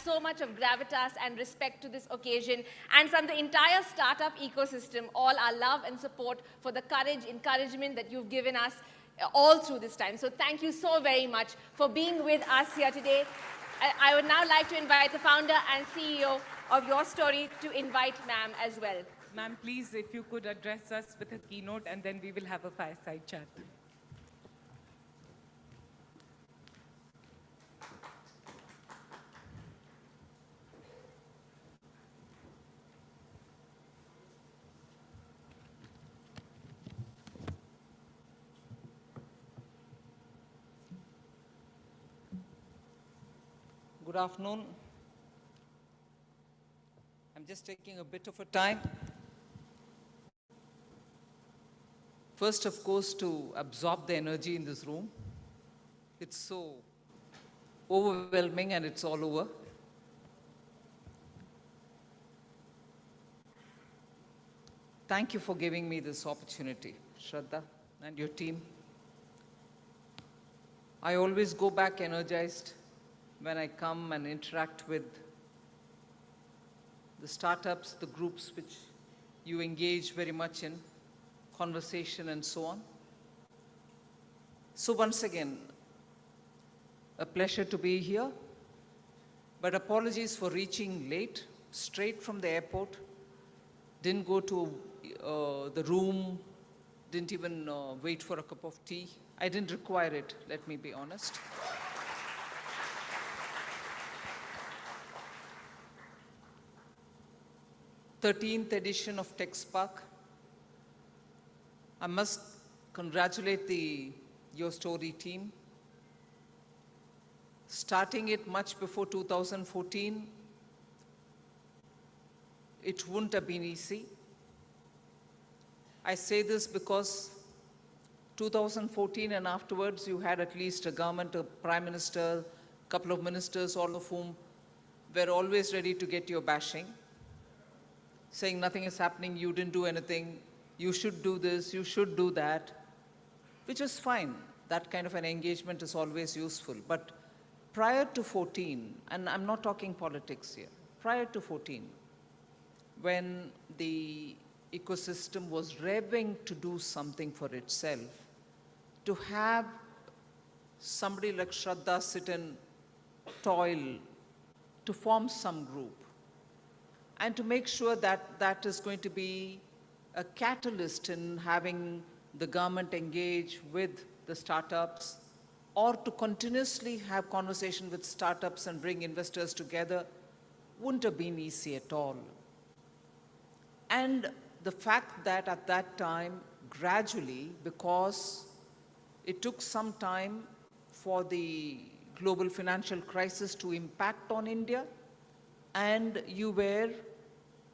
so much of gravitas and respect to this occasion, and from the entire startup ecosystem, all our love and support for the courage, encouragement that you've given us all through this time. So thank you so very much for being with us here today. I would now like to invite the founder and CEO of Your Story to invite ma'am as well. Ma'am, please, if you could address us with a keynote, and then we will have a fireside chat. Good afternoon. I'm just taking a bit of a time. First, of course, to absorb the energy in this room. It's so overwhelming and it's all over. Thank you for giving me this opportunity, Shraddha and your team. I always go back energized when I come and interact with the startups, the groups which you engage very much in, conversation and so on. So once again, a pleasure to be here, but apologies for reaching late, straight from the airport, didn't go to the room, didn't even wait for a cup of tea. I didn't require it, let me be honest. 13th edition of TechSpark. I must congratulate the Your Story team. Starting it much before 2014, it wouldn't have been easy. I say this because 2014 and afterwards, you had at least a government, a prime minister, a couple of ministers, all of whom were always ready to get your bashing, saying nothing is happening, you didn't do anything, you should do this, you should do that, which is fine. That kind of an engagement is always useful. But prior to 14, and I'm not talking politics here, prior to 14, when the ecosystem was revving to do something for itself, to have somebody like Shraddha sit and toil to form some group, and to make sure that that is going to be a catalyst in having the government engage with the startups, or to continuously have conversation with startups and bring investors together, wouldn't have been easy at all. And the fact that at that time, gradually, because it took some time for the global financial crisis to impact on India, and you were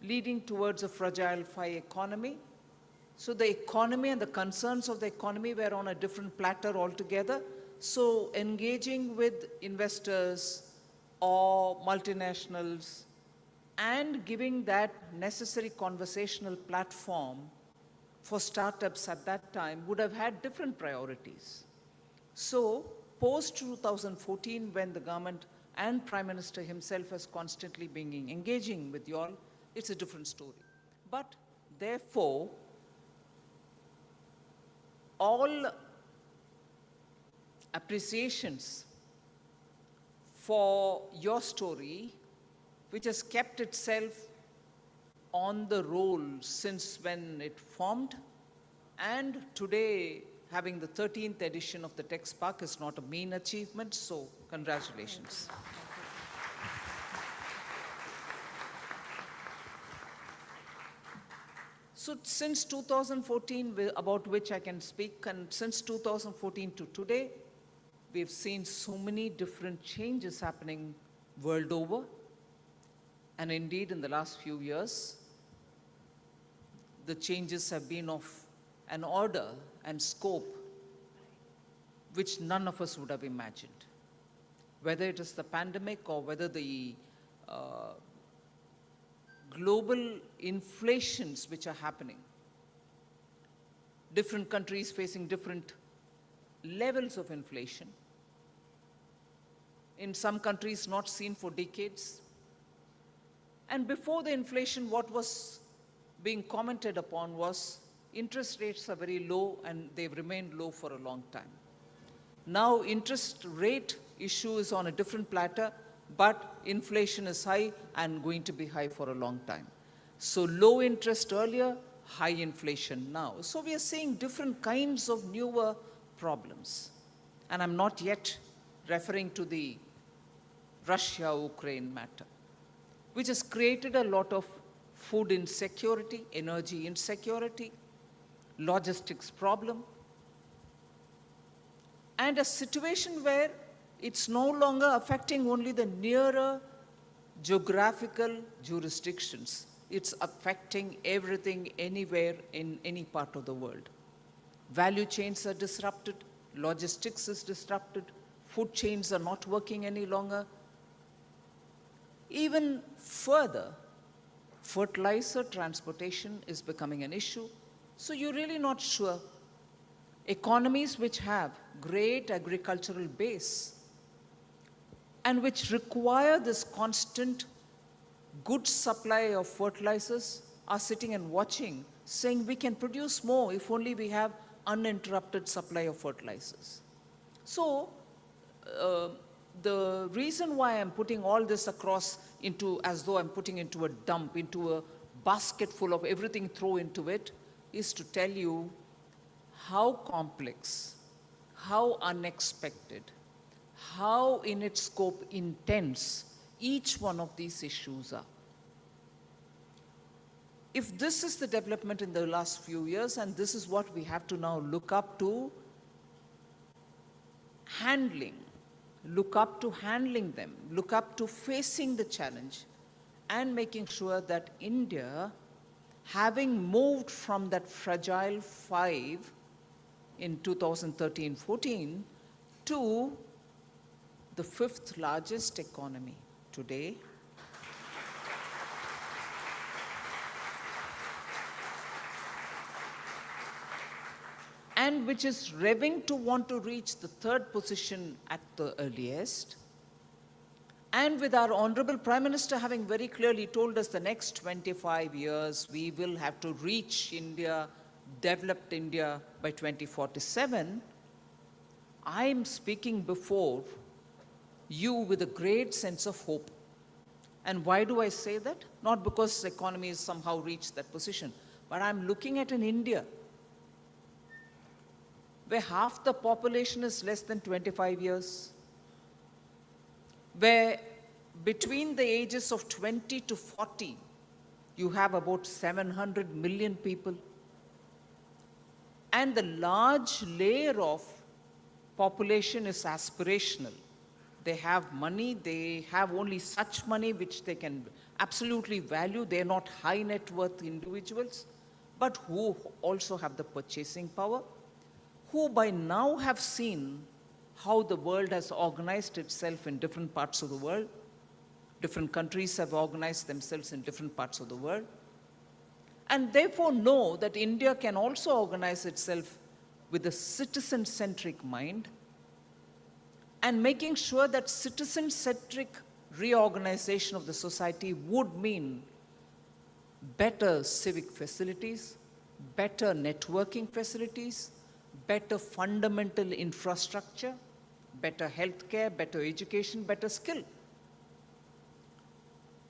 leading towards a fragile FI economy. So the economy and the concerns of the economy were on a different platter altogether. So engaging with investors or multinationals and giving that necessary conversational platform for startups at that time would have had different priorities. So post 2014, when the government and Prime Minister himself has constantly been engaging with you all, it's a different story. But therefore, all appreciations for Your Story, which has kept itself on the roll since when it formed, and today having the 13th edition of the TechSpark is not a mean achievement, so congratulations. So since 2014, about which I can speak, and since 2014 to today, we've seen so many different changes happening world over. And indeed, in the last few years, the changes have been of an order and scope which none of us would have imagined. Whether it is the pandemic or whether the global inflations which are happening, different countries facing different levels of inflation, in some countries not seen for decades. And before the inflation, what was being commented upon was interest rates are very low and they've remained low for a long time. Now interest rate issue is on a different platter, but inflation is high and going to be high for a long time. So low interest earlier, high inflation now. So we are seeing different kinds of newer problems. And I'm not yet referring to the Russia-Ukraine matter, which has created a lot of food insecurity, energy insecurity, logistics problem, and a situation where it's no longer affecting only the nearer geographical jurisdictions. It's affecting everything, anywhere, in any part of the world. Value chains are disrupted, logistics is disrupted, food chains are not working any longer. Even further, fertilizer transportation is becoming an issue. So you're really not sure. Economies which have great agricultural base and which require this constant good supply of fertilizers are sitting and watching, saying we can produce more if only we have uninterrupted supply of fertilizers. So the reason why I'm putting all this across into, as though I'm putting into a dump, into a basket full of everything throw into it, is to tell you how complex, how unexpected, how in its scope intense each one of these issues are. If this is the development in the last few years, and this is what we have to now look up to handling, look up to handling them, look up to facing the challenge, and making sure that India, having moved from that fragile 5 in 2013-14 to the 5th largest economy today, and which is revving to want to reach the 3rd position at the earliest, and with our Honorable Prime Minister having very clearly told us the next 25 years we will have to reach India, developed India by 2047, I'm speaking before you with a great sense of hope. And why do I say that? Not because the economy has somehow reached that position, but I'm looking at an India where half the population is less than 25 years, where between the ages of 20 to 40, you have about 700 million people. And the large layer of population is aspirational. They have money, they have only such money which they can absolutely value. They're not high net worth individuals, but who also have the purchasing power, who by now have seen how the world has organized itself in different parts of the world. Different countries have organized themselves in different parts of the world, and therefore know that India can also organize itself with a citizen-centric mind, and making sure that citizen-centric reorganization of the society would mean better civic facilities, better networking facilities, better fundamental infrastructure, better healthcare, better education, better skill.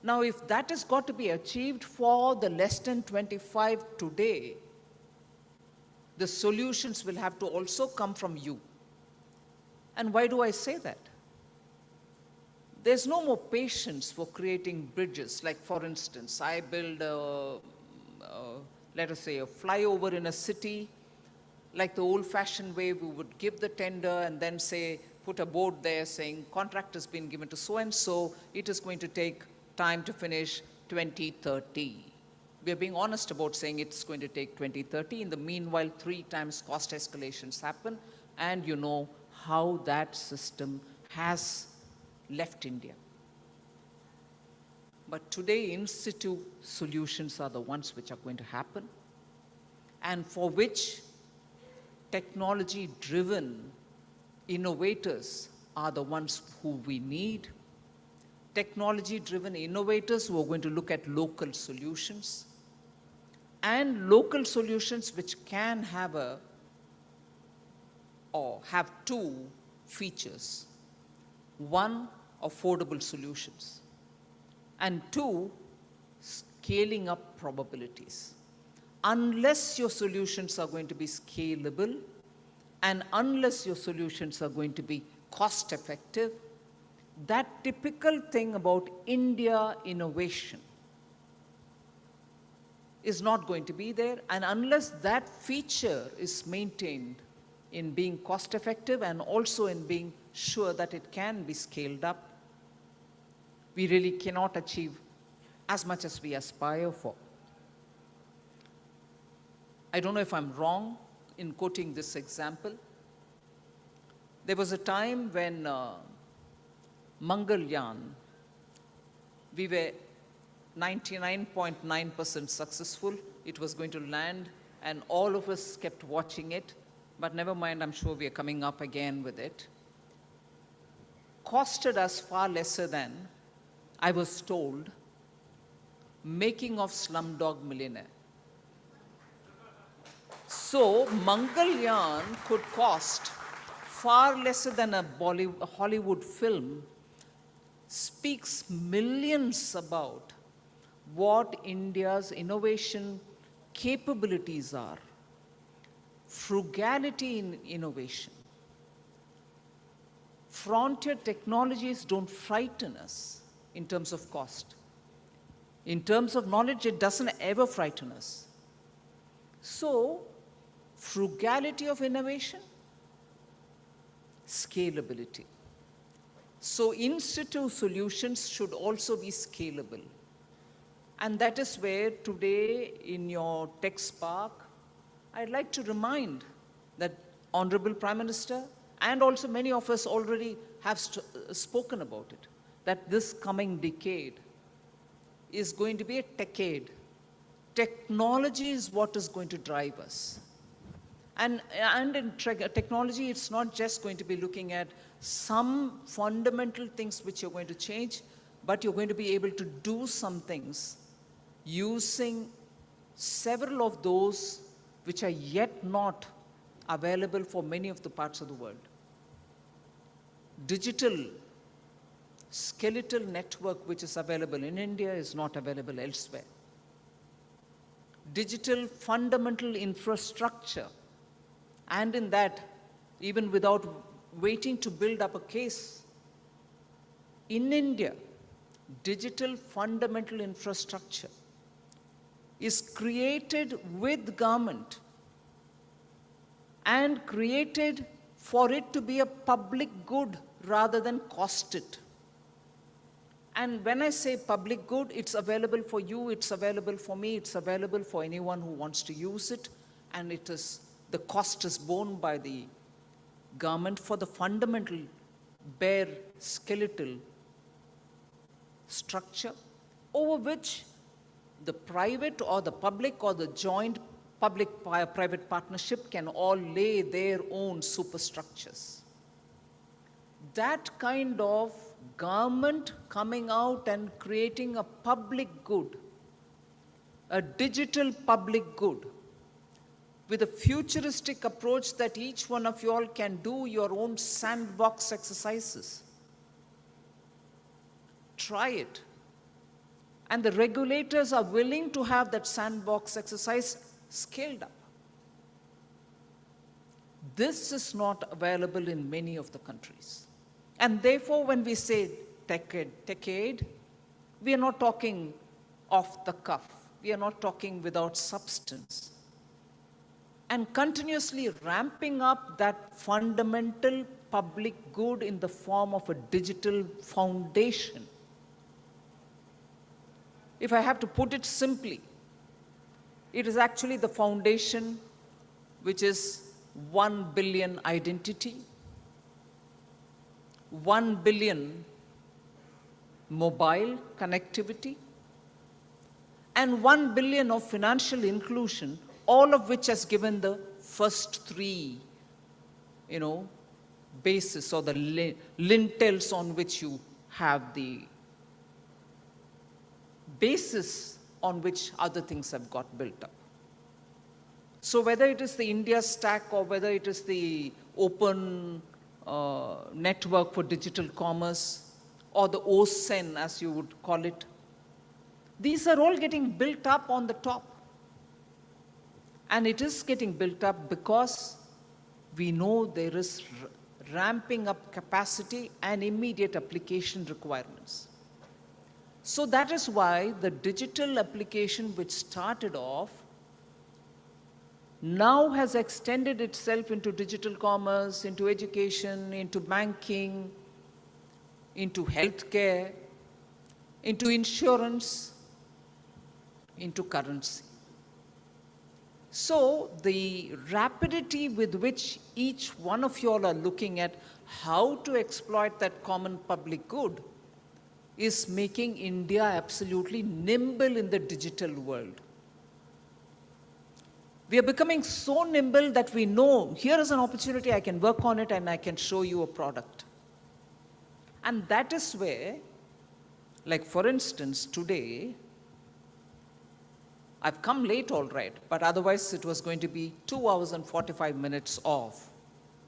Now, if that has got to be achieved for the less than 25 today, the solutions will have to also come from you. And why do I say that? There's no more patience for creating bridges. Like, for instance, I build let us say, a flyover in a city. Like the old-fashioned way, we would give the tender and then say, put a board there saying, contract has been given to so-and-so, it is going to take time to finish 2030. We are being honest about saying it's going to take 2030. In the meanwhile, 3 times cost escalations happen, and you know how that system has left India. But today, in situ solutions are the ones which are going to happen, and for which technology-driven innovators are the ones who we need. Technology-driven innovators who are going to look at local solutions, and local solutions which can have have two features. One, affordable solutions, and two, scaling up probabilities. Unless your solutions are going to be scalable, and unless your solutions are going to be cost effective, that typical thing about India innovation is not going to be there. And unless that feature is maintained in being cost effective and also in being sure that it can be scaled up, we really cannot achieve as much as we aspire for. I don't know if I'm wrong in quoting this example. There was a time when Mangalyaan, we were 99.9% successful. It was going to land, and all of us kept watching it. But never mind, I'm sure we are coming up again with it. Costed us far lesser than, I was told, making of Slumdog Millionaire. So Mangalyaan could cost far lesser than a Hollywood film, speaks millions about what India's innovation capabilities are. Frugality in innovation. Frontier technologies don't frighten us in terms of cost. In terms of knowledge, it doesn't ever frighten us. So, frugality of innovation, scalability. So, in situ solutions should also be scalable. And that is where today in your tech spark, I'd like to remind that Honorable Prime Minister and also many of us already have spoken about it, that this coming decade is going to be a techade. Technology is what is going to drive us. And in technology, it's not just going to be looking at some fundamental things which you're going to change, but you're going to be able to do some things using several of those which are yet not available for many of the parts of the world. Digital skeletal network which is available in India is not available elsewhere. Digital fundamental infrastructure, and in that, even without waiting to build up a case, in India, digital fundamental infrastructure is created with government and created for it to be a public good rather than cost it. And when I say public good, it's available for you, it's available for me, it's available for anyone who wants to use it, and the cost is borne by the government for the fundamental bare skeletal structure over which the private or the public or the joint public-private partnership can all lay their own superstructures. That kind of government coming out and creating a public good, a digital public good, with a futuristic approach that each one of you all can do your own sandbox exercises. Try it. And the regulators are willing to have that sandbox exercise scaled up. This is not available in many of the countries. And therefore, when we say techade, we are not talking off the cuff. We are not talking without substance. And continuously ramping up that fundamental public good in the form of a digital foundation. If I have to put it simply, it is actually the foundation which is 1 billion identity, 1 billion mobile connectivity, and 1 billion of financial inclusion, all of which has given the first three, basis or the lintels on which you have the basis on which other things have got built up. So whether it is the India stack or whether it is the open network for digital commerce or the OSEN as you would call it, these are all getting built up on the top. And it is getting built up because we know there is ramping up capacity and immediate application requirements. So that is why the digital application which started off now has extended itself into digital commerce, into education, into banking, into healthcare, into insurance, into currency. So the rapidity with which each one of you all are looking at how to exploit that common public good is making India absolutely nimble in the digital world. We are becoming so nimble that we know here is an opportunity, I can work on it and I can show you a product. And that is where, like for instance, today, I've come late all right, but otherwise it was going to be 2 hours and 45 minutes of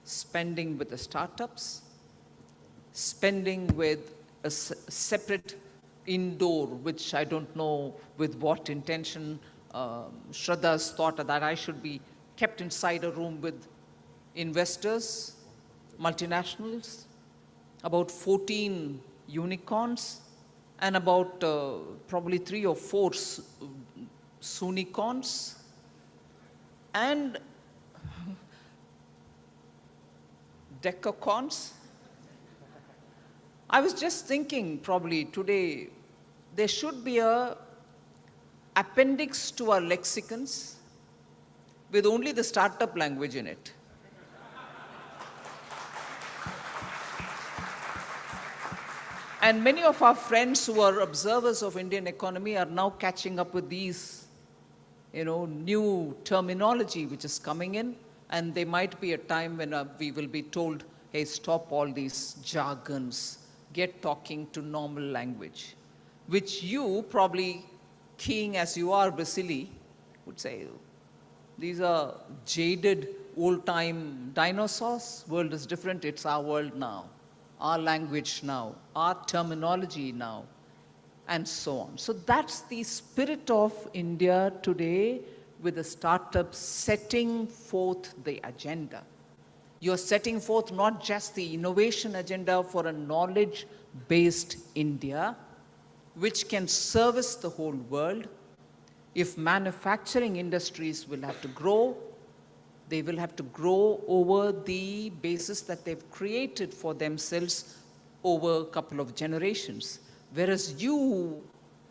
spending with the startups, spending with a separate indoor, which I don't know with what intention Shraddha's thought that I should be kept inside a room with investors, multinationals, about 14 unicorns, and about probably 3 or 4 Soonicorns, and Decacorns. I was just thinking probably today there should be a appendix to our lexicons with only the startup language in it. And many of our friends who are observers of Indian economy are now catching up with these, new terminology which is coming in, and there might be a time when we will be told, hey, stop all these jargons, get talking to normal language, which you probably, keying as you are Vasily, would say, these are jaded old-time dinosaurs. World is different. It's our world now, our language now, our terminology now, and so on. So that's the spirit of India today, with the startups setting forth the agenda. You're setting forth not just the innovation agenda for a knowledge-based India, which can service the whole world. If manufacturing industries will have to grow, they will have to grow over the basis that they've created for themselves over a couple of generations. Whereas you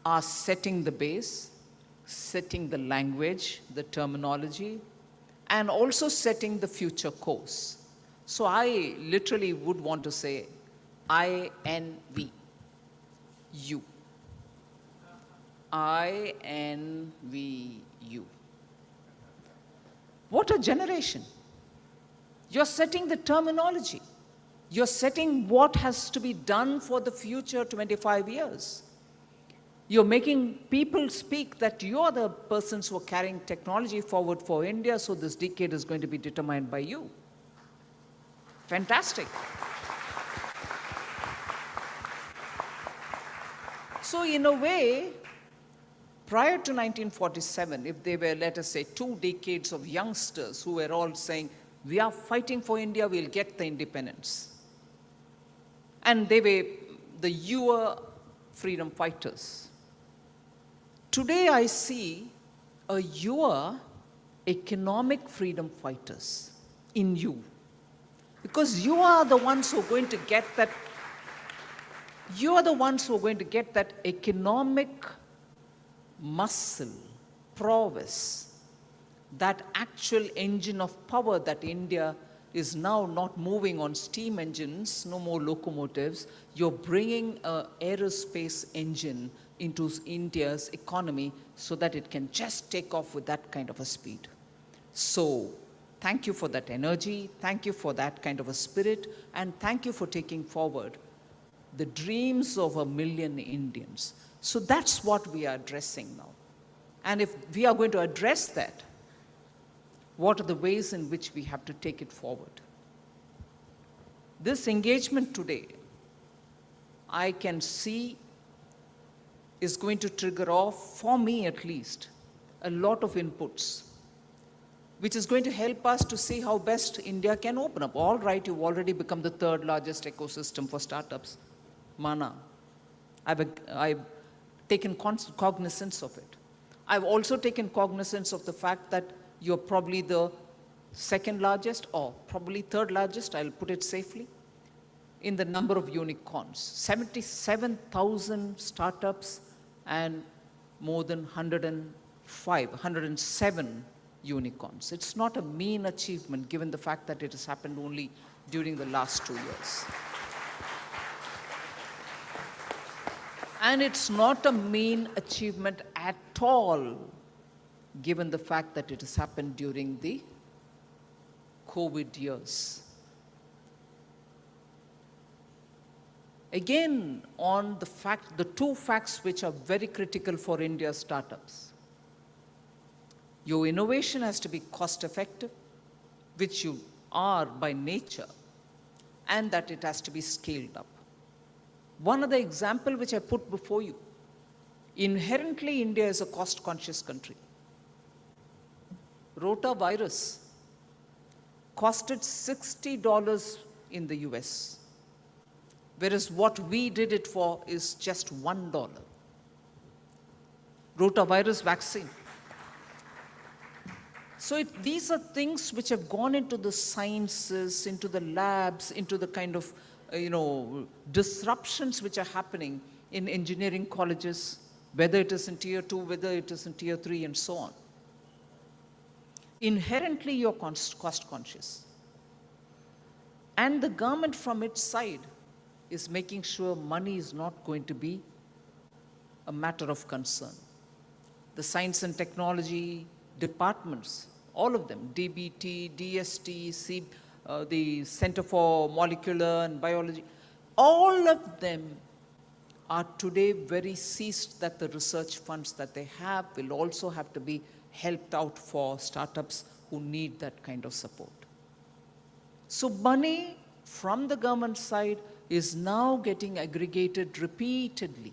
are setting the base, setting the language, the terminology, and also setting the future course. So I literally would want to say, I envy you. I envy you. What a generation. You're setting the terminology. You're setting what has to be done for the future 25 years. You're making people speak that you're the persons who are carrying technology forward for India, so this decade is going to be determined by you. Fantastic. So in a way, prior to 1947, if they were, let us say, 2 decades of youngsters who were all saying, we are fighting for India, we'll get the independence. And they were the Yuva freedom fighters. Today I see a Yuva economic freedom fighters in you. Because you are the ones who are going to get that, economic muscle, prowess, that actual engine of power that India is now not moving on steam engines, no more locomotives. You're bringing an aerospace engine into India's economy so that it can just take off with that kind of a speed. So Thank you for that energy. Thank you for that kind of a spirit. And thank you for taking forward the dreams of 1 million Indians. So that's what we are addressing now. And if we are going to address that, what are the ways in which we have to take it forward? This engagement today, I can see, is going to trigger off, for me at least, a lot of inputs, which is going to help us to see how best India can open up. All right, you've already become the 3rd largest ecosystem for startups. Mana. I've taken cognizance of it. I've also taken cognizance of the fact that you're probably the 2nd largest or probably 3rd largest, I'll put it safely, in the number of unicorns. 77,000 startups and more than 107 unicorns. It's not a mean achievement given the fact that it has happened only during the last 2 years. And it's not a mean achievement at all given the fact that it has happened during the COVID years. Again, on the 2 facts which are very critical for India's startups. Your innovation has to be cost effective, which you are by nature, and that it has to be scaled up. One other example which I put before you. Inherently, India is a cost conscious country. Rotavirus costed $60 in the US, whereas what we did it for is just $1. Rotavirus vaccine. So these are things which have gone into the sciences, into the labs, into the kind of disruptions which are happening in engineering colleges, whether it is in tier 2, whether it is in tier 3, and so on. Inherently, you're cost conscious. And the government from its side is making sure money is not going to be a matter of concern. The science and technology departments, all of them, DBT, DST, the Center for Molecular and Biology, all of them are today very seized that the research funds that they have will also have to be helped out for startups who need that kind of support. So money from the government side is now getting aggregated repeatedly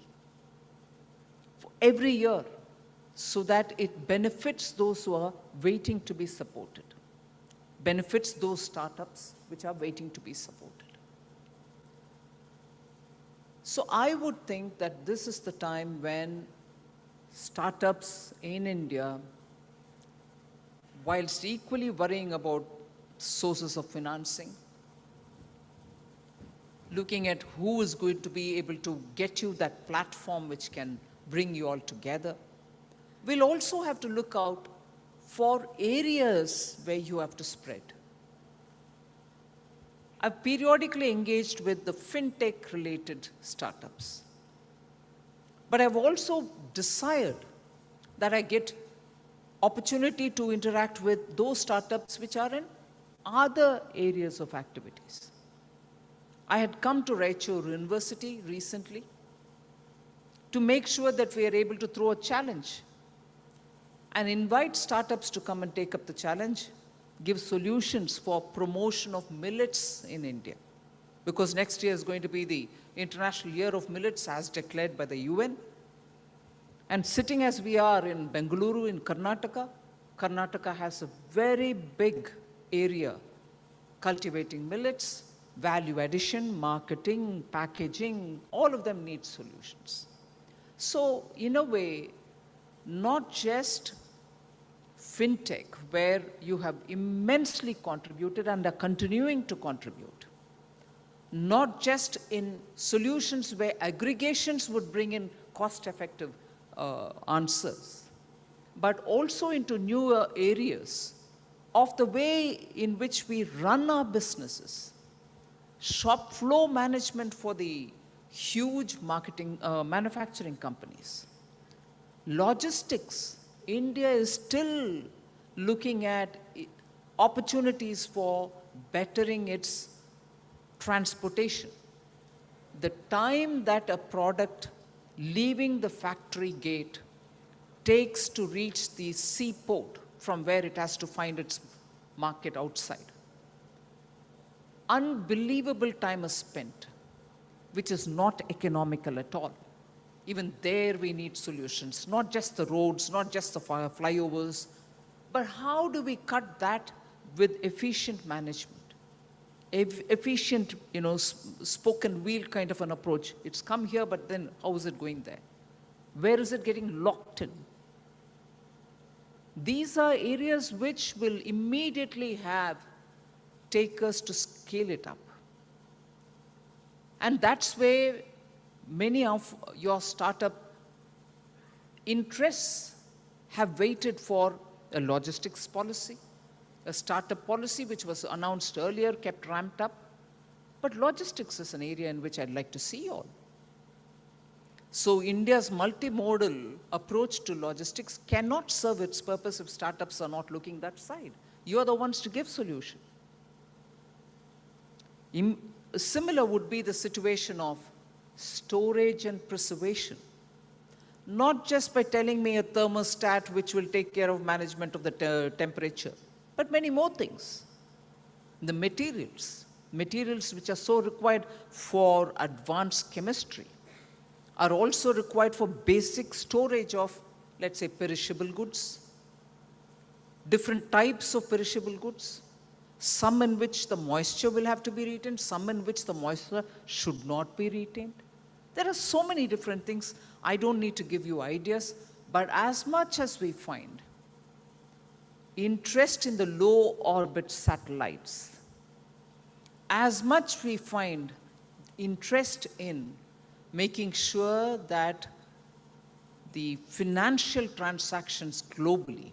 for every year so that it benefits those who are waiting to be supported, benefits those startups which are waiting to be supported. So I would think that this is the time when startups in India, whilst equally worrying about sources of financing, looking at who is going to be able to get you that platform which can bring you all together, we'll also have to look out for areas where you have to spread. I've periodically engaged with the fintech-related startups. But I've also desired that I get opportunity to interact with those startups which are in other areas of activities. I had come to Raichur University recently to make sure that we are able to throw a challenge and invite startups to come and take up the challenge, give solutions for promotion of millets in India. Because next year is going to be the International Year of Millets as declared by the UN. And sitting as we are in Bengaluru in Karnataka, Karnataka has a very big area cultivating millets, value addition, marketing, packaging, all of them need solutions. So in a way, not just fintech, where you have immensely contributed and are continuing to contribute, not just in solutions where aggregations would bring in cost-effective answers, but also into newer areas of the way in which we run our businesses, shop floor management for the huge manufacturing companies, logistics. India is still looking at opportunities for bettering its transportation. The time that a product leaving the factory gate takes to reach the seaport from where it has to find its market outside. Unbelievable time is spent, which is not economical at all. Even there we need solutions, not just the roads, not just the flyovers, but how do we cut that with efficient management? Efficient, spoken wheel kind of an approach. It's come here, but then how is it going there? Where is it getting locked in? These are areas which will immediately take us to scale it up. And that's where many of your startup interests have waited for a logistics policy, a startup policy which was announced earlier, kept ramped up. But logistics is an area in which I'd like to see all. So India's multimodal approach to logistics cannot serve its purpose if startups are not looking that side. You are the ones to give solution. Similar would be the situation of storage and preservation. Not just by telling me a thermostat which will take care of management of the temperature, but many more things. The materials which are so required for advanced chemistry are also required for basic storage of, let's say, perishable goods. Different types of perishable goods. Some in which the moisture will have to be retained, some in which the moisture should not be retained. There are so many different things. I don't need to give you ideas, but as much as we find interest in the low orbit satellites, as much we find interest in making sure that the financial transactions globally,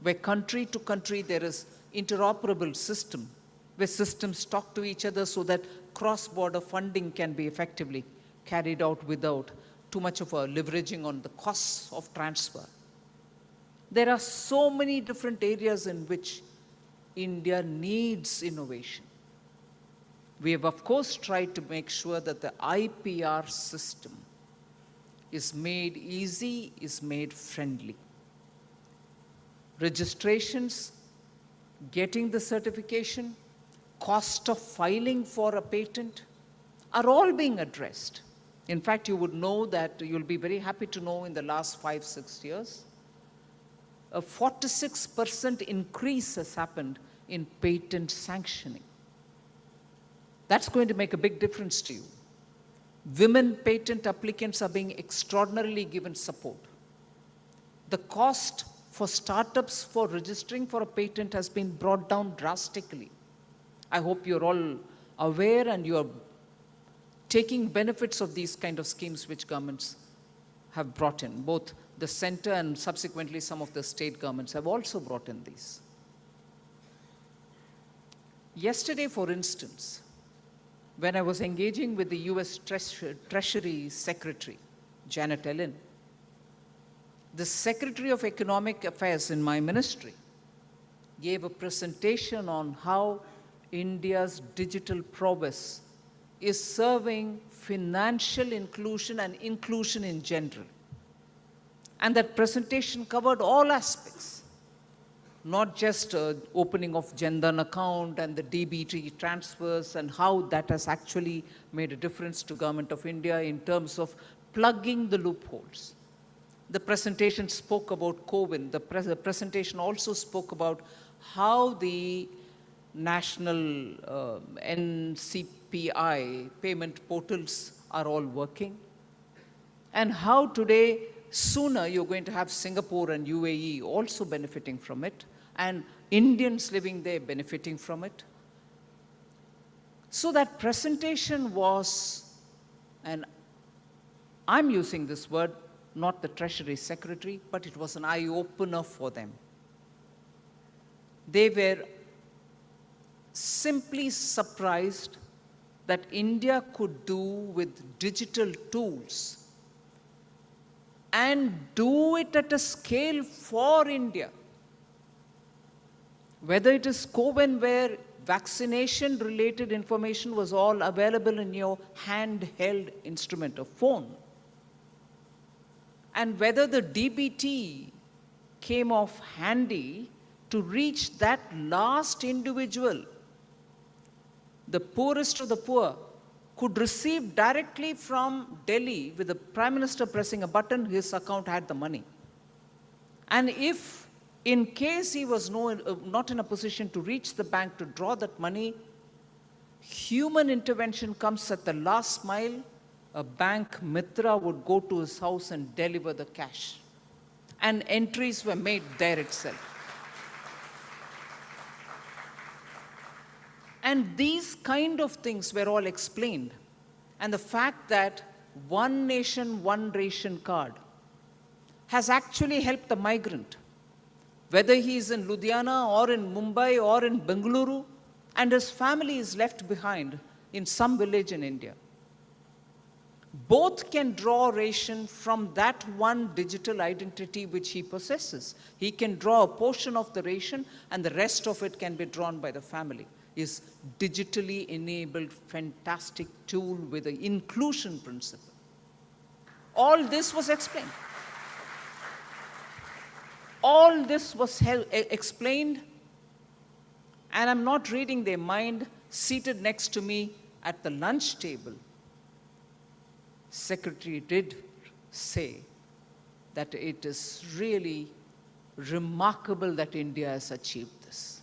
where country to country there is interoperable system, where systems talk to each other so that cross-border funding can be effectively carried out without too much of a leveraging on the costs of transfer. There are so many different areas in which India needs innovation. We have, of course, tried to make sure that the IPR system is made easy, is made friendly. Registrations, getting the certification, cost of filing for a patent are all being addressed. In fact, you would know that, you'll be very happy to know, in the last 5-6 years, a 46% increase has happened in patent sanctioning. That's going to make a big difference to you. Women patent applicants are being extraordinarily given support. The cost for startups for registering for a patent has been brought down drastically. I hope you're all aware and you're taking benefits of these kind of schemes which governments have brought in. Both the center and subsequently some of the state governments have also brought in these. Yesterday, for instance, when I was engaging with the US Treasury Secretary, Janet Yellen, the Secretary of Economic Affairs in my ministry gave a presentation on how India's digital prowess is serving financial inclusion and inclusion in general. And that presentation covered all aspects, not just opening of Jan Dhan account and the DBT transfers and how that has actually made a difference to Government of India in terms of plugging the loopholes. The presentation spoke about CoWIN. The presentation also spoke about how the national NCPI payment portals are all working, and how today, sooner you're going to have Singapore and UAE also benefiting from it, and Indians living there benefiting from it. So that presentation was, and I'm using this word, not the Treasury Secretary, but it was an eye-opener for them. They were simply surprised that India could do with digital tools and do it at a scale for India. Whether it is COVID, where vaccination-related information was all available in your handheld instrument, a phone, and whether the DBT came off handy to reach that last individual, the poorest of the poor, could receive directly from Delhi with the Prime Minister pressing a button, his account had the money. And if, in case he was not in a position to reach the bank to draw that money, human intervention comes at the last mile, a bank mitra would go to his house and deliver the cash. And entries were made there itself. And these kind of things were all explained. And the fact that one nation, one ration card has actually helped the migrant, whether he is in Ludhiana or in Mumbai or in Bengaluru, and his family is left behind in some village in India. Both can draw ration from that one digital identity which he possesses. He can draw a portion of the ration and the rest of it can be drawn by the family. Is digitally enabled, fantastic tool with the inclusion principle. All this was explained. All this was explained, and I'm not reading their mind. Seated next to me at the lunch table, Secretary did say that it is really remarkable that India has achieved this.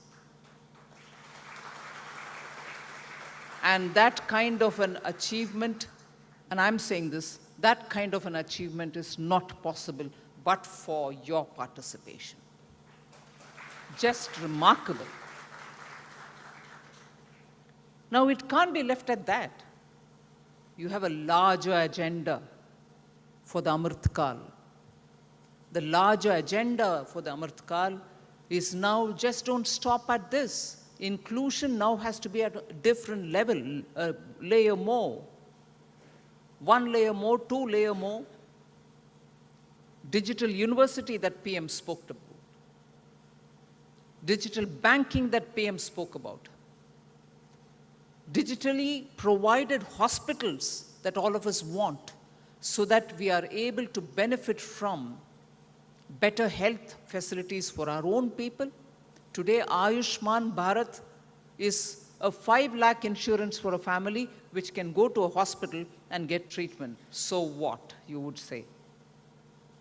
And that kind of an achievement, and I'm saying this, that kind of an achievement is not possible but for your participation. Just remarkable. Now, it can't be left at that. You have a larger agenda for the Amrit Kal. The larger agenda for the Amrit Kal is now just don't stop at this. Inclusion now has to be at a different level, a layer more. One layer more, two layer more. Digital university that PM spoke about. Digital banking that PM spoke about. Digitally provided hospitals that all of us want so that we are able to benefit from better health facilities for our own people. Today, Ayushman Bharat is a 5 lakh insurance for a family which can go to a hospital and get treatment. So what, you would say.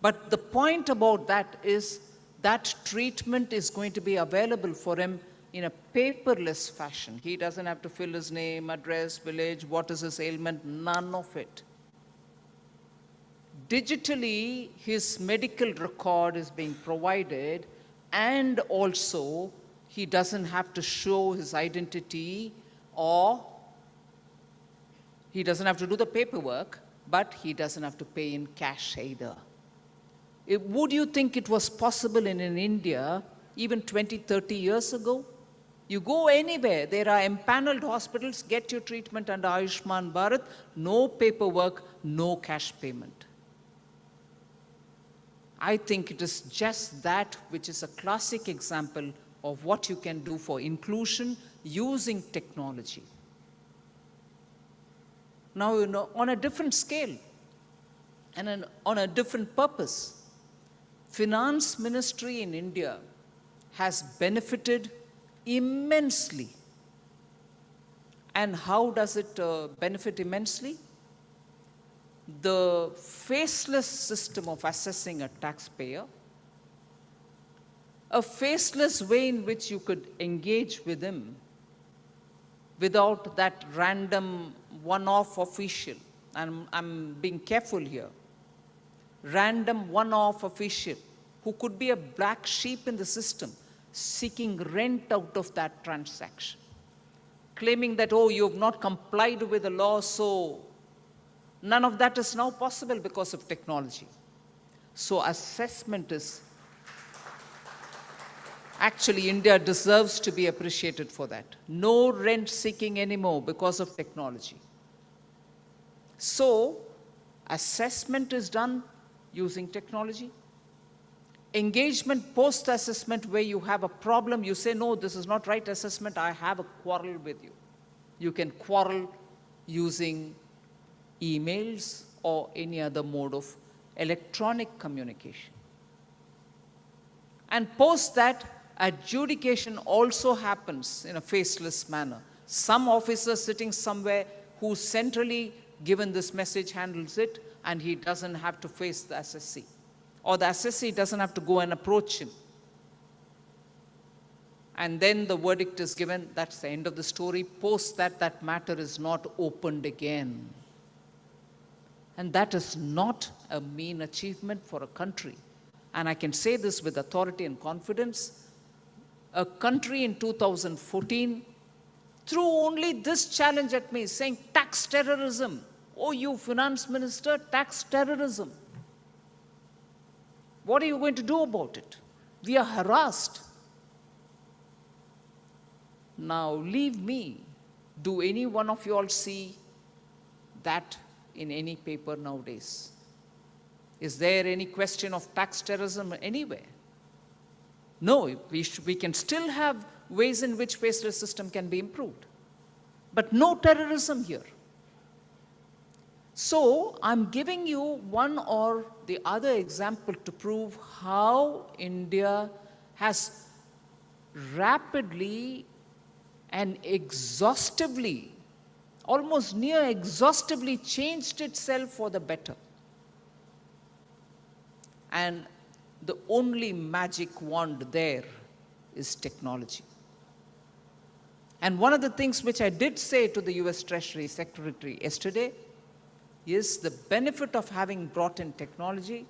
But the point about that is that treatment is going to be available for him in a paperless fashion. He doesn't have to fill his name, address, village, what is his ailment, none of it. Digitally, his medical record is being provided, and also he doesn't have to show his identity, or he doesn't have to do the paperwork, but he doesn't have to pay in cash either. Would you think it was possible in India even 20, 30 years ago? You go anywhere, there are empaneled hospitals, get your treatment under Ayushman Bharat, no paperwork, no cash payment. I think it is just that which is a classic example of what you can do for inclusion using technology. Now, on a different scale and on a different purpose, Finance Ministry in India has benefited immensely. And how does it benefit immensely? The faceless system of assessing a taxpayer, a faceless way in which you could engage with him without that random one-off official. And I'm being careful here. Random one-off official who could be a black sheep in the system seeking rent out of that transaction, claiming that, oh, you have not complied with the law, so none of that is now possible because of technology. So assessment is, actually India deserves to be appreciated for that. No rent seeking anymore because of technology. So assessment is done using technology. engagement post-assessment where you have a problem, you say, no, this is not right assessment, I have a quarrel with you. You can quarrel using emails or any other mode of electronic communication. And post that, adjudication also happens in a faceless manner. Some officer sitting somewhere who's centrally given this message handles it, and he doesn't have to face the SSC. Or the SSC doesn't have to go and approach him. And then the verdict is given, that's the end of the story. Post that, that matter is not opened again. And that is not a mean achievement for a country. And I can say this with authority and confidence. A country in 2014 threw only this challenge at me, saying tax terrorism. Oh, you finance minister, tax terrorism. What are you going to do about it? We are harassed. Now leave me. Do any one of you all see that in any paper nowadays? Is there any question of tax terrorism anywhere? No, we can still have ways in which faceless system can be improved. But no terrorism here. So I'm giving you one or the other example to prove how India has rapidly and exhaustively, almost near exhaustively changed itself for the better. And the only magic wand there is technology. And one of the things which I did say to the US Treasury Secretary yesterday is the benefit of having brought in technology,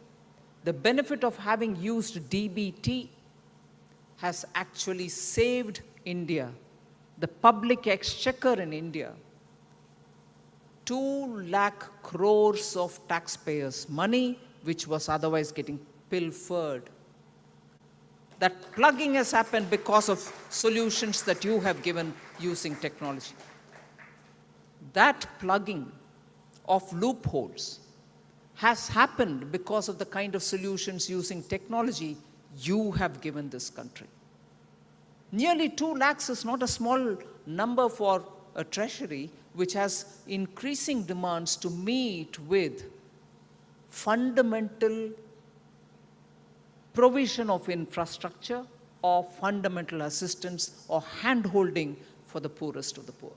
the benefit of having used DBT has actually saved India, the public exchequer in India, 2 lakh crores of taxpayers' money, which was otherwise getting pilfered. That plugging has happened because of solutions that you have given using technology. That plugging of loopholes has happened because of the kind of solutions using technology you have given this country. Nearly 2 lakhs is not a small number for a treasury which has increasing demands to meet with fundamental provision of infrastructure or fundamental assistance or hand-holding for the poorest of the poor.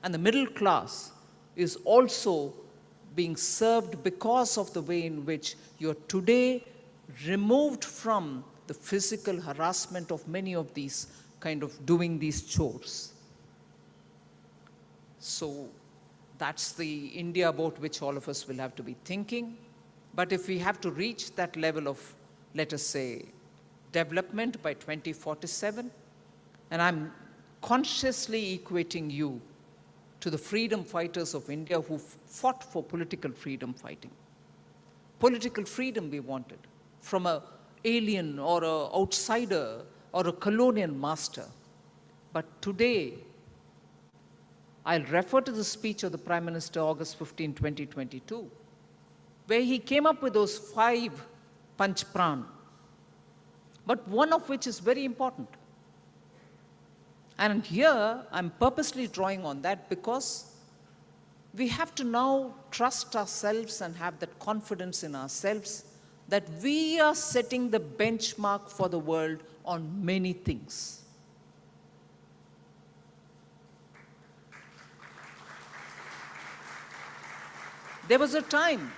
And the middle class is also being served because of the way in which you're today removed from the physical harassment of many of these kind of doing these chores. So that's the India about which all of us will have to be thinking. But if we have to reach that level of, let us say, development by 2047, and I'm consciously equating you to the freedom fighters of India who fought for political freedom fighting. Political freedom we wanted from an alien or an outsider or a colonial master. But today, I'll refer to the speech of the Prime Minister, August 15, 2022, where he came up with those 5 Panch Pran, but one of which is very important. And here, I'm purposely drawing on that because we have to now trust ourselves and have that confidence in ourselves that we are setting the benchmark for the world on many things. There was a time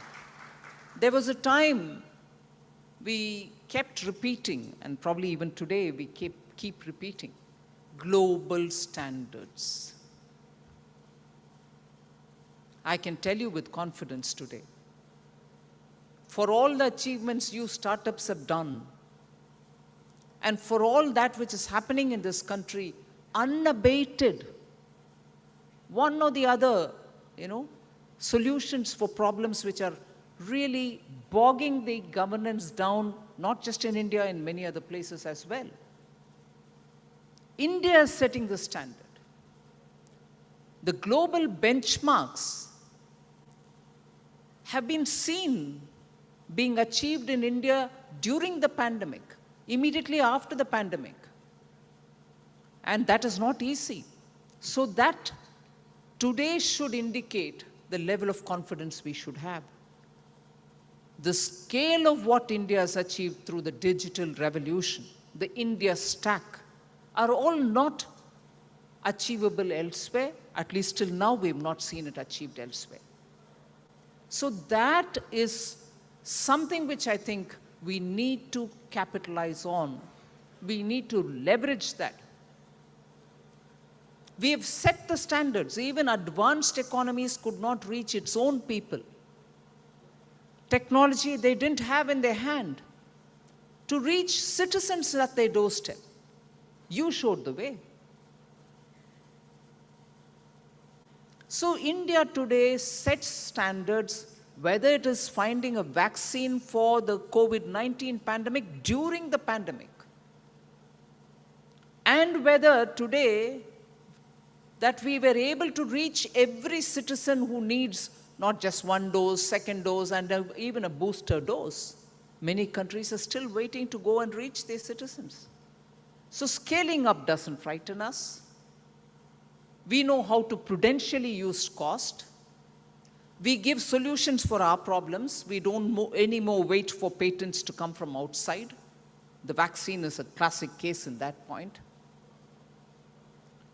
we kept repeating, and probably even today we keep repeating, global standards. I can tell you with confidence today, for all the achievements you startups have done, and for all that which is happening in this country, unabated, one or the other, solutions for problems which are really bogging the governance down, not just in India, in many other places as well. India is setting the standard. The global benchmarks have been seen being achieved in India during the pandemic, immediately after the pandemic. And that is not easy. So that today should indicate the level of confidence we should have. The scale of what India has achieved through the digital revolution, the India stack, are all not achievable elsewhere. At least till now, we have not seen it achieved elsewhere. So that is something which I think we need to capitalize on. We need to leverage that. We have set the standards. Even advanced economies could not reach its own people. Technology they didn't have in their hand to reach citizens at their doorstep. You showed the way. So India today sets standards, whether it is finding a vaccine for the COVID-19 pandemic during the pandemic, and whether today that we were able to reach every citizen who needs not just one dose, second dose, and even a booster dose. Many countries are still waiting to go and reach their citizens. So scaling up doesn't frighten us. We know how to prudentially use cost. We give solutions for our problems. We don't anymore wait for patents to come from outside. The vaccine is a classic case in that point.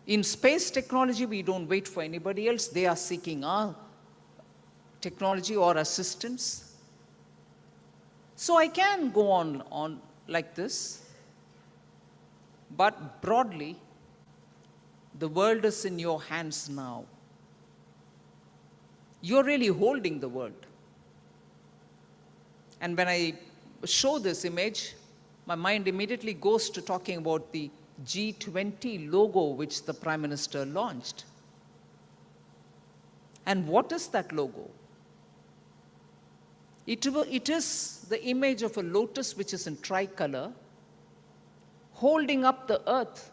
In space technology, we don't wait for anybody else. They are seeking our technology or assistance. So I can go on like this, but broadly, the world is in your hands now. You're really holding the world. And when I show this image, my mind immediately goes to talking about the G20 logo which the Prime Minister launched. And what is that logo? It is the image of a lotus which is in tricolor, holding up the earth,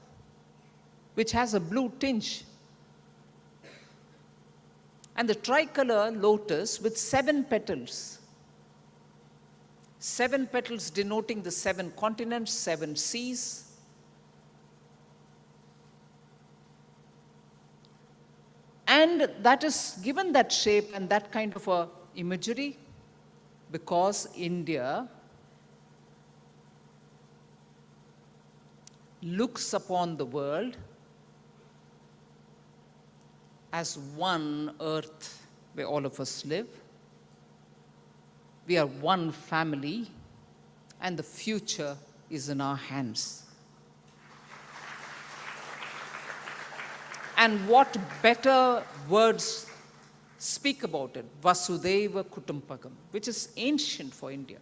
which has a blue tinge. And the tricolor lotus with 7 petals. 7 petals denoting the 7 continents, 7 seas. And that is given that shape and that kind of a imagery because India looks upon the world as one earth where all of us live. We are one family, and the future is in our hands. And what better words speak about it? Vasudhaiva Kutumbakam, which is ancient for India.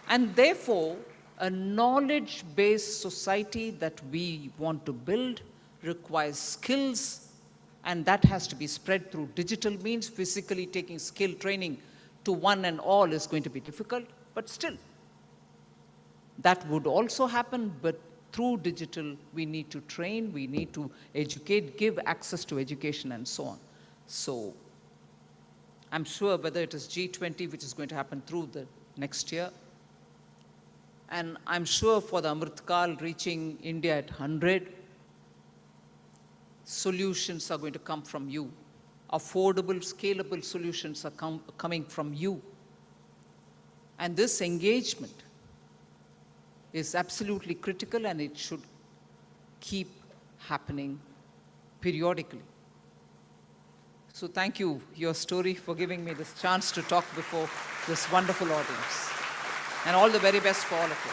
And therefore, a knowledge-based society that we want to build requires skills, and that has to be spread through digital means. Physically taking skill training to one and all is going to be difficult, but still, that would also happen, but through digital, we need to train, we need to educate, give access to education, and so on. So I'm sure whether it is G20, which is going to happen through the next year, and I'm sure for the Amritkal reaching India at 100, solutions are going to come from you. Affordable, scalable solutions are coming from you. And this engagement is absolutely critical, and it should keep happening periodically. So thank you, Your Story, for giving me this chance to talk before this wonderful audience. And all the very best for all of you.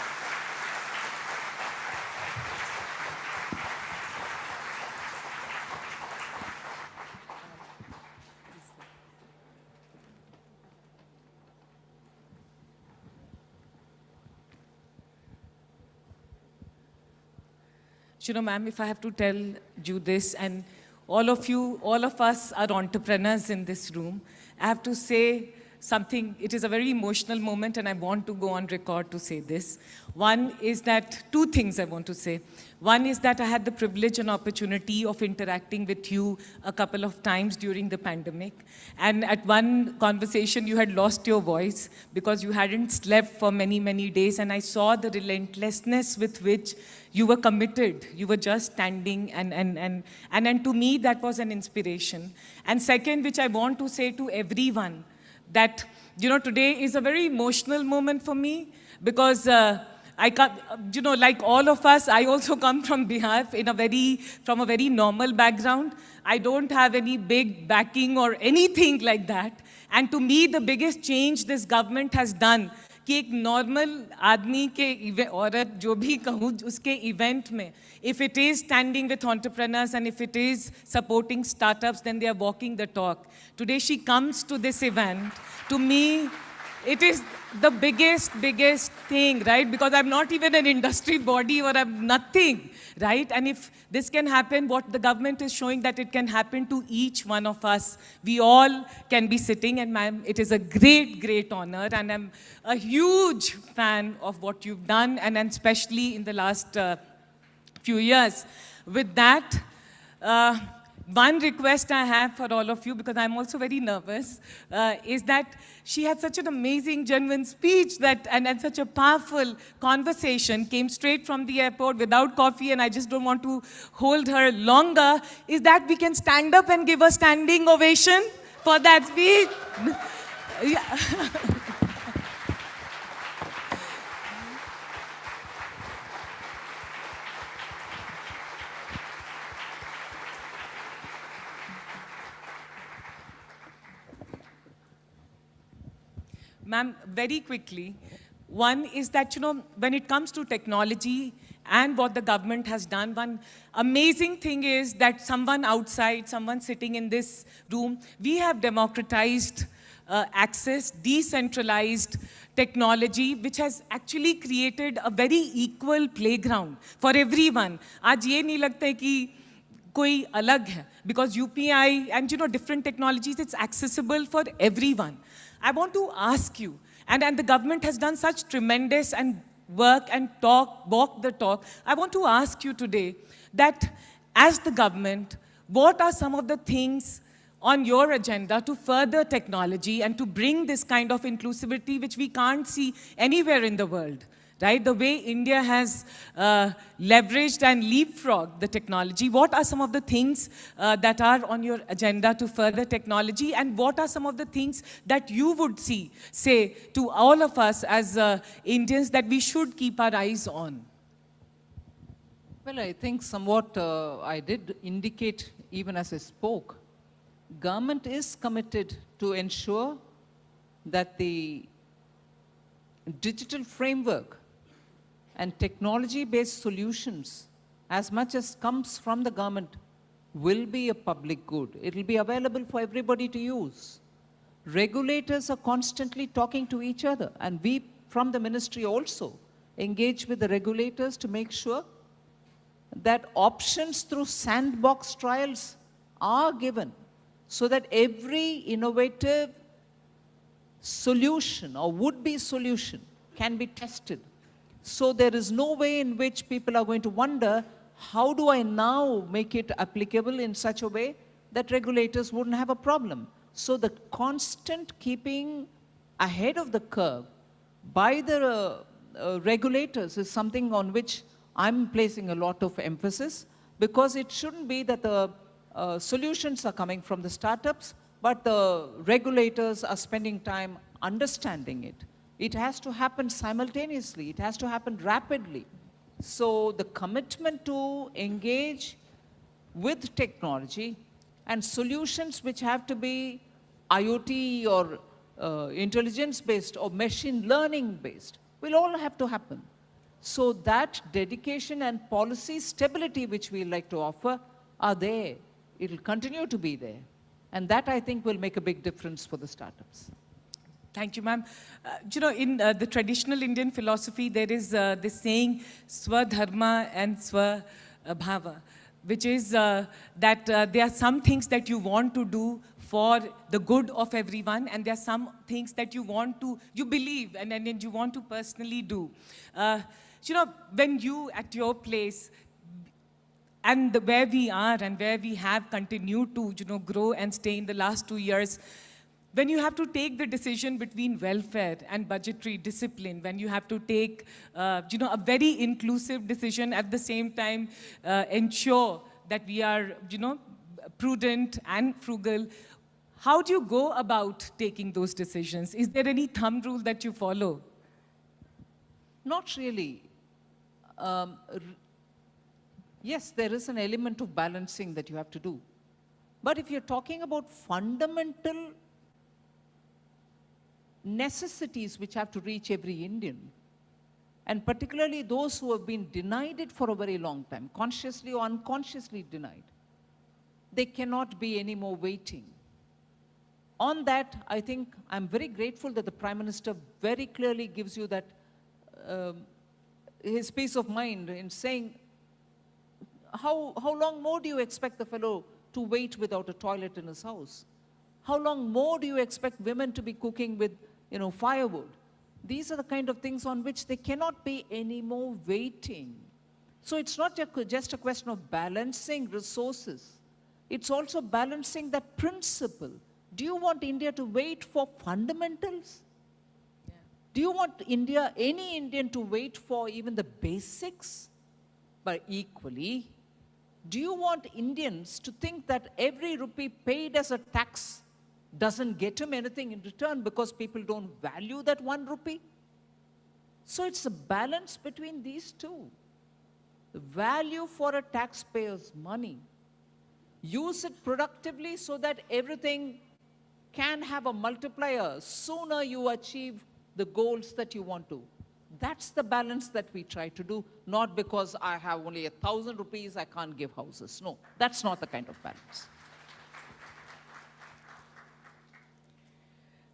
You know, ma'am, if I have to tell you this, and all of us are entrepreneurs in this room, I have to say something, it is a very emotional moment, and I want to go on record to say this. One is that, two things I want to say. One is that I had the privilege and opportunity of interacting with you a couple of times during the pandemic. And at one conversation, you had lost your voice because you hadn't slept for many, many days. And I saw the relentlessness with which you were committed. You were just standing, and to me, that was an inspiration. And second, which I want to say to everyone, that, today is a very emotional moment for me because I come, like all of us, I also come from Bihar from a very normal background. I don't have any big backing or anything like that. And to me, the biggest change this government has done, कि एक normal आदमी के औरत जो भी कहूँ उसके event में, if it is standing with entrepreneurs and if it is supporting startups, then they are walking the talk. Today she comes to this event. To me, it is the biggest thing, right? Because I'm not even an industry body or I'm nothing, right? And if this can happen, what the government is showing that it can happen to each one of us. We all can be sitting, and ma'am, it is a great honor, and I'm a huge fan of what you've done, and especially in the last few years. With that, one request I have for all of you, because I'm also very nervous, is that she had such an amazing, genuine speech and such a powerful conversation, came straight from the airport without coffee, and I just don't want to hold her longer, is that we can stand up and give a standing ovation for that speech. Yeah. Ma'am, very quickly, one is that, when it comes to technology and what the government has done, one amazing thing is that someone outside, someone sitting in this room, we have democratized access, decentralized technology, which has actually created a very equal playground for everyone. आज ये नहीं लगता है कि कोई अलग है, because UPI and different technologies, it's accessible for everyone. I want to ask you, and the government has done such tremendous and work and walk the talk. I want to ask you today that as the government, what are some of the things on your agenda to further technology and to bring this kind of inclusivity which we can't see anywhere in the world? Right? The way India has leveraged and leapfrogged the technology, what are some of the things that are on your agenda to further technology, and what are some of the things that you would say to all of us as Indians that we should keep our eyes on? Well, I think somewhat I did indicate even as I spoke, government is committed to ensure that the digital framework and technology-based solutions, as much as comes from the government, will be a public good. It will be available for everybody to use. Regulators are constantly talking to each other, and we from the ministry also engage with the regulators to make sure that options through sandbox trials are given so that every innovative solution or would-be solution can be tested. So there is no way in which people are going to wonder, how do I now make it applicable in such a way that regulators wouldn't have a problem? So the constant keeping ahead of the curve by the regulators is something on which I'm placing a lot of emphasis, because it shouldn't be that the solutions are coming from the startups, but the regulators are spending time understanding it. It has to happen simultaneously. It has to happen rapidly. So the commitment to engage with technology and solutions which have to be IoT or intelligence-based or machine learning-based will all have to happen. So that dedication and policy stability which we like to offer are there. It will continue to be there. And that, I think, will make a big difference for the startups. Thank you, ma'am. In the traditional Indian philosophy, there is this saying, Swadharma and Swabhava, which is that there are some things that you want to do for the good of everyone, and there are some things that you believe, and you want to personally do. When you, at your place, and where we are and where we have continued to, grow and stay in the last 2 years, when you have to take the decision between welfare and budgetary discipline, when you have to take, a very inclusive decision, at the same time ensure that we are, prudent and frugal, how do you go about taking those decisions? Is there any thumb rule that you follow? Not really. Yes, there is an element of balancing that you have to do. But if you're talking about fundamental necessities which have to reach every Indian, and particularly those who have been denied it for a very long time, consciously or unconsciously denied, they cannot be any more waiting. On that, I think I'm very grateful that the Prime Minister very clearly gives you that, his peace of mind in saying, how long more do you expect the fellow to wait without a toilet in his house? How long more do you expect women to be cooking with, firewood? These are the kind of things on which they cannot be any more waiting. So it's not just a question of balancing resources. It's also balancing that principle. Do you want India to wait for fundamentals? Yeah. Do you want any Indian to wait for even the basics? But equally, do you want Indians to think that every rupee paid as a tax doesn't get him anything in return because people don't value that 1 rupee? So it's a balance between these two. The value for a taxpayer's money. Use it productively so that everything can have a multiplier. Sooner you achieve the goals that you want to. That's the balance that we try to do, not because I have only 1,000 rupees, I can't give houses. No, that's not the kind of balance.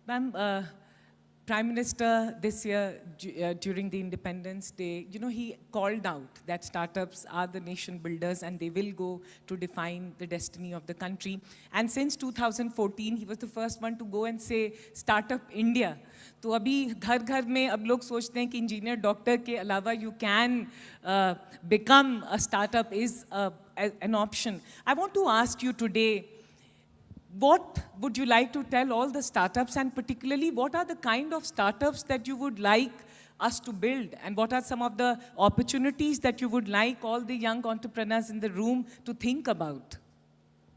Ma'am, Prime Minister this year, during the Independence Day, he called out that startups are the nation builders and they will go to define the destiny of the country. And since 2014, he was the first one to go and say, Startup India. तो अभी घर-घर में अब लोग सोचते हैं कि engineer doctor के अलावा you can become a startup is an option. I want to ask you today, what would you like to tell all the startups, and particularly what are the kind of startups that you would like us to build, and what are some of the opportunities that you would like all the young entrepreneurs in the room to think about?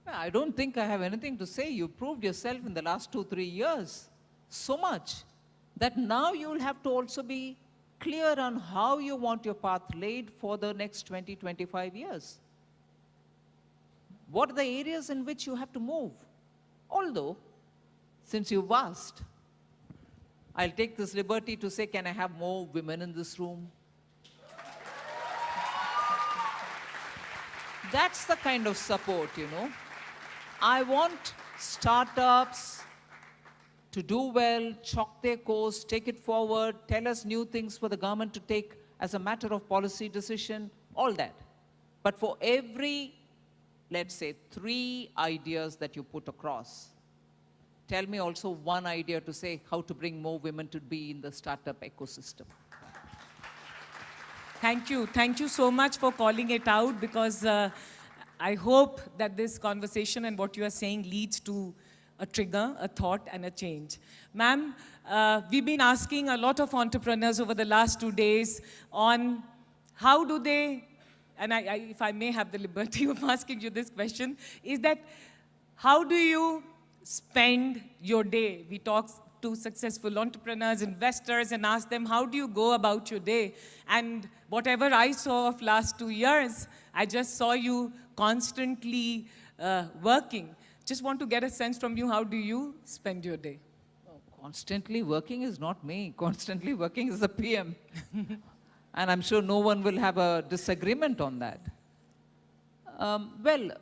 I don't think I have anything to say. You proved yourself in the last 2-3 years so much that now you will have to also be clear on how you want your path laid for the next 20-25 years. What are the areas in which you have to move? Although, since you've asked, I'll take this liberty to say, can I have more women in this room? That's the kind of support, I want startups to do well, chalk their course, take it forward, tell us new things for the government to take as a matter of policy decision, all that. But for every, let's say, 3 ideas that you put across, tell me also 1 idea to say how to bring more women to be in the startup ecosystem. Thank you. Thank you so much for calling it out, because I hope that this conversation and what you are saying leads to a trigger, a thought, and a change. Ma'am, we've been asking a lot of entrepreneurs over the last 2 days on how do they, and if I may have the liberty of asking you this question, is that how do you spend your day? We talk to successful entrepreneurs, investors, and ask them, how do you go about your day? And whatever I saw of last 2 years, I just saw you constantly working. Just want to get a sense from you, how do you spend your day? Constantly working is not me. Constantly working is the PM. And I'm sure no one will have a disagreement on that. Well,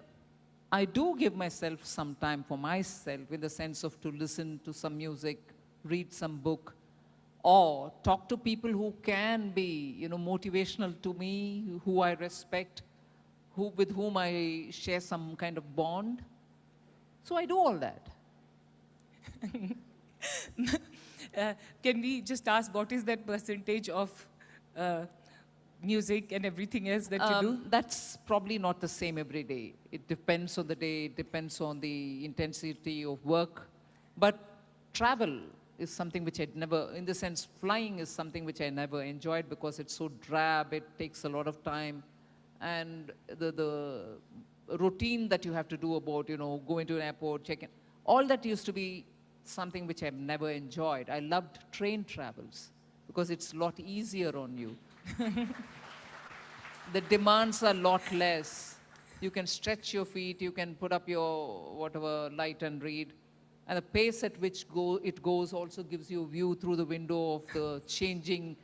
I do give myself some time for myself in the sense of to listen to some music, read some book, or talk to people who can be, motivational to me, who I respect, with whom I share some kind of bond. So I do all that. Can we just ask what is that percentage of music and everything else that you do? That's probably not the same every day. It depends on the day, it depends on the intensity of work. But travel is something which I'd never, in the sense, flying is something which I never enjoyed because it's so drab, it takes a lot of time. And the routine that you have to do about, going to an airport, check in, all that used to be something which I've never enjoyed. I loved train travels because it's a lot easier on you. The demands are a lot less. You can stretch your feet, you can put up your whatever light and read. And the pace at which it goes also gives you a view through the window of the changing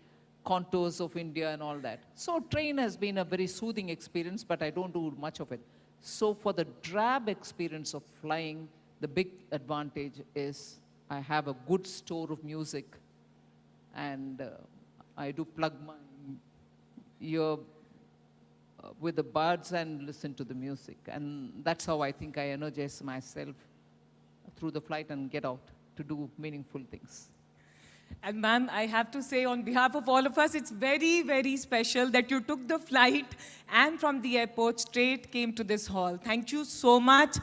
contours of India and all that. So train has been a very soothing experience, but I don't do much of it. So for the drab experience of flying, the big advantage is I have a good store of music, and I do plug my ear with the buds and listen to the music. And that's how I think I energize myself through the flight and get out to do meaningful things. And ma'am, I have to say on behalf of all of us, it's very, very special that you took the flight and from the airport straight came to this hall. Thank you so much.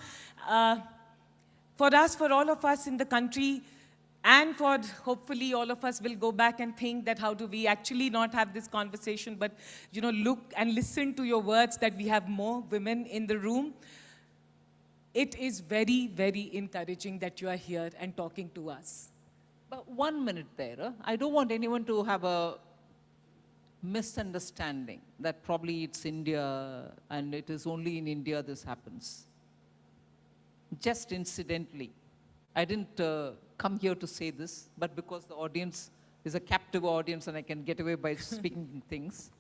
For us, for all of us in the country, and for hopefully all of us will go back and think that how do we actually not have this conversation, but look and listen to your words that we have more women in the room. It is very, very encouraging that you are here and talking to us. But 1 minute there. I don't want anyone to have a misunderstanding that probably it's India and it is only in India this happens. Just incidentally, I didn't come here to say this, but because the audience is a captive audience and I can get away by speaking things.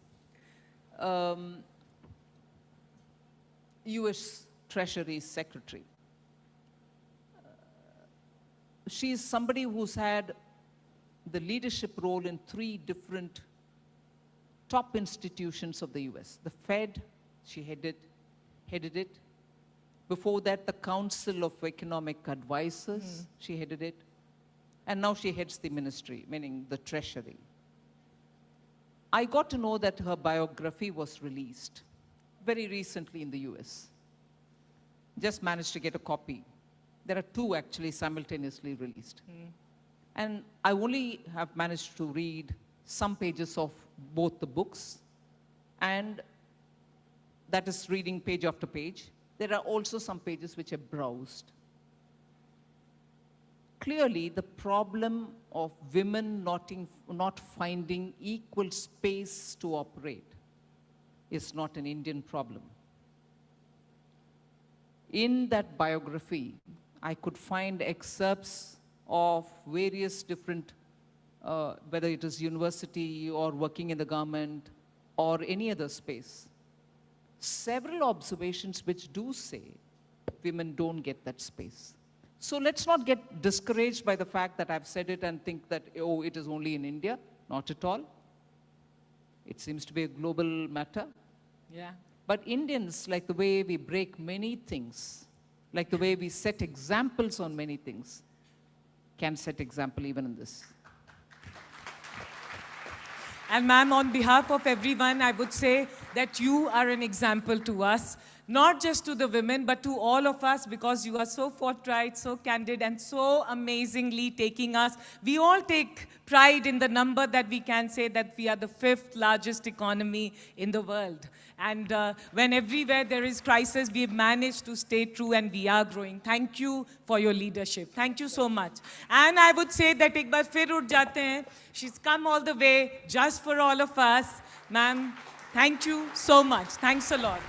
US Treasury Secretary. She's somebody who's had the leadership role in 3 different top institutions of the US. The Fed, she headed it. Before that, the Council of Economic Advisors, she headed it. And now she heads the ministry, meaning the Treasury. I got to know that her biography was released very recently in the US. Just managed to get a copy. There are 2 actually simultaneously released. And I only have managed to read some pages of both the books, and that is reading page after page. There are also some pages which I browsed. Clearly, the problem of women not finding equal space to operate is not an Indian problem. In that biography, I could find excerpts of various different, whether it is university or working in the government or any other space, several observations which do say women don't get that space. So let's not get discouraged by the fact that I've said it and think that, oh, it is only in India. Not at all. It seems to be a global matter. Yeah. But Indians, like the way we break many things, like the way we set examples on many things, can set example even in this. And ma'am, on behalf of everyone, I would say that you are an example to us, not just to the women, but to all of us, because you are so forthright, so candid, and so amazingly taking us. We all take pride in the number that we can say that we are the 5th largest economy in the world. And when everywhere there is crisis, we've managed to stay true and we are growing. Thank you for your leadership. Thank you so much. And I would say that ek baar fir uth jate hain. She's come all the way just for all of us. Ma'am, thank you so much. Thanks a lot.